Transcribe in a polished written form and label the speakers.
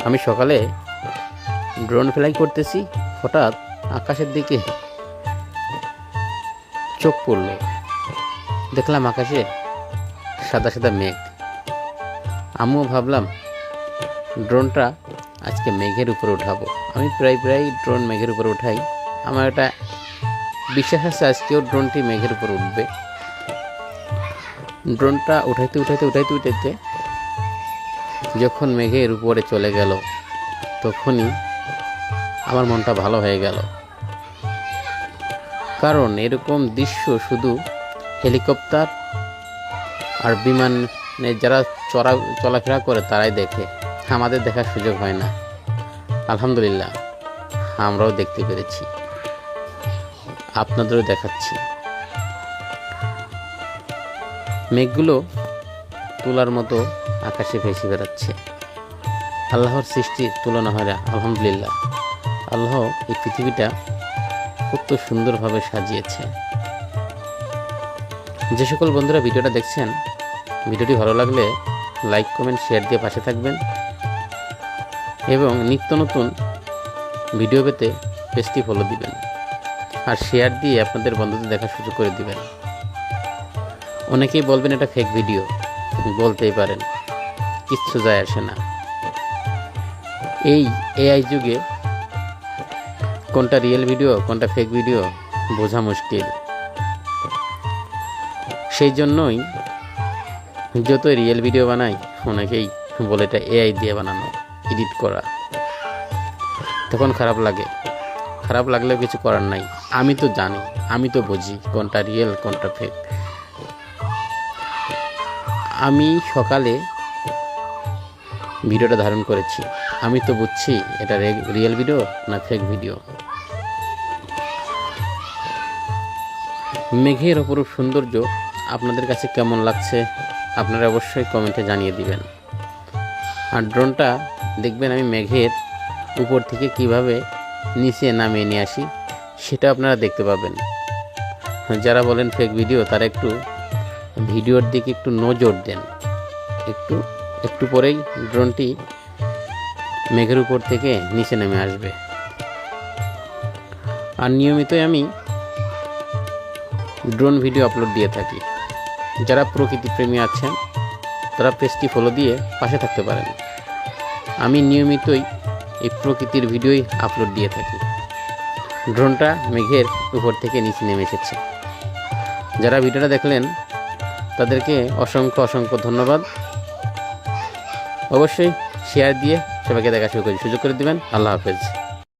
Speaker 1: আমি সকালে drone fly করতেছি, হঠাৎ আকাশের দিকে চোখ পড়ল। দেখলাম আকাশে সাদা সাদা মেঘ। আমিও ভাবলাম ড্রোনটা আজকে মেঘের উপরে উঠাবো। আমি প্রায় ড্রোন মেঘের উপরে উঠাই। আমার একটা বিশ্বাস আছে আজকেও ড্রোনটি মেঘের উপরে উঠবে। ড্রোনটা উঠাইতে যখন মেঘের উপরে চলে গেল, তখনই আমার মনটা ভালো হয়ে গেল। কারণ এরকম দৃশ্য শুধু হেলিকপ্টার আর বিমানে যারা চলাফেরা করে তারাই দেখে, আমাদের দেখার সুযোগ হয় না। আলহামদুলিল্লাহ আমরাও দেখতে পেরেছি, আপনাদেরও দেখাচ্ছি। মেঘগুলো তুলার মতো আকাশে ভেসে বেড়াচ্ছে। আল্লাহর সৃষ্টির তুলনা হয় না। আলহামদুলিল্লাহ, আল্লাহ এই পৃথিবীটা কত সুন্দরভাবে সাজিয়েছে। যে সকল বন্ধুরা ভিডিওটা দেখছেন, ভিডিওটি ভালো লাগলে লাইক কমেন্ট শেয়ার দিয়ে পাশে থাকবেন এবং নিত্য নতুন ভিডিও পেতে পেজটি ফলো দিবেন আর শেয়ার দিয়ে আপনাদের বন্ধুদের দেখার সুযোগ করে দিবেন। অনেকেই বলবেন এটা ফেক ভিডিও, বলতেই পারেন, কিচ্ছু যায় আসে না। এই এআই যুগে কোনটা রিয়েল ভিডিও কোনটা ফেক ভিডিও বোঝা মুশকিল। সেই জন্যই যতই রিয়েল ভিডিও বানাই, অনেকেই বলে এটা এআই দিয়ে বানানো, এডিট করা। তখন খারাপ লাগে। খারাপ লাগলেও কিছু করার নাই। আমি তো জানি, আমি তো বুঝি কোনটা রিয়েল কোনটা ফেক। আমি সকালে ভিডিওটা ধারণ করেছি, আমি তো বুঝছি এটা রিয়েল ভিডিও না ফেক ভিডিও। মেঘের অপরূপ সৌন্দর্য আপনাদের কাছে কেমন লাগছে আপনারা অবশ্যই কমেন্টে জানিয়ে দিবেন। আর ড্রোনটা দেখবেন আমি মেঘের উপর থেকে কিভাবে নিচে নামিয়ে নিয়ে আসি, সেটা আপনারা দেখতে পাবেন। যারা বলেন ফেক ভিডিও, তারা একটু ভিডিওর দিকে একটু নজর দেন। একটু পরেই ড্রোনটি মেঘের উপর থেকে নিচে নেমে আসবে। আর নিয়মিতই আমি ড্রোন ভিডিও আপলোড দিয়ে থাকি। যারা প্রকৃতি প্রেমী আছেন তারা পেজটি ফলো দিয়ে পাশে থাকতে পারেন। আমি নিয়মিতই এই প্রকৃতির ভিডিওই আপলোড দিয়ে থাকি। ড্রোনটা মেঘের উপর থেকে নিচে নেমে এসেছে। যারা ভিডিওটা দেখলেন তাদেরকে অসংখ্য ধন্যবাদ। অবশ্যই শেয়ার দিয়ে সবাইকে দেখার সুযোগ করে দিবেন। আল্লাহ হাফেজ।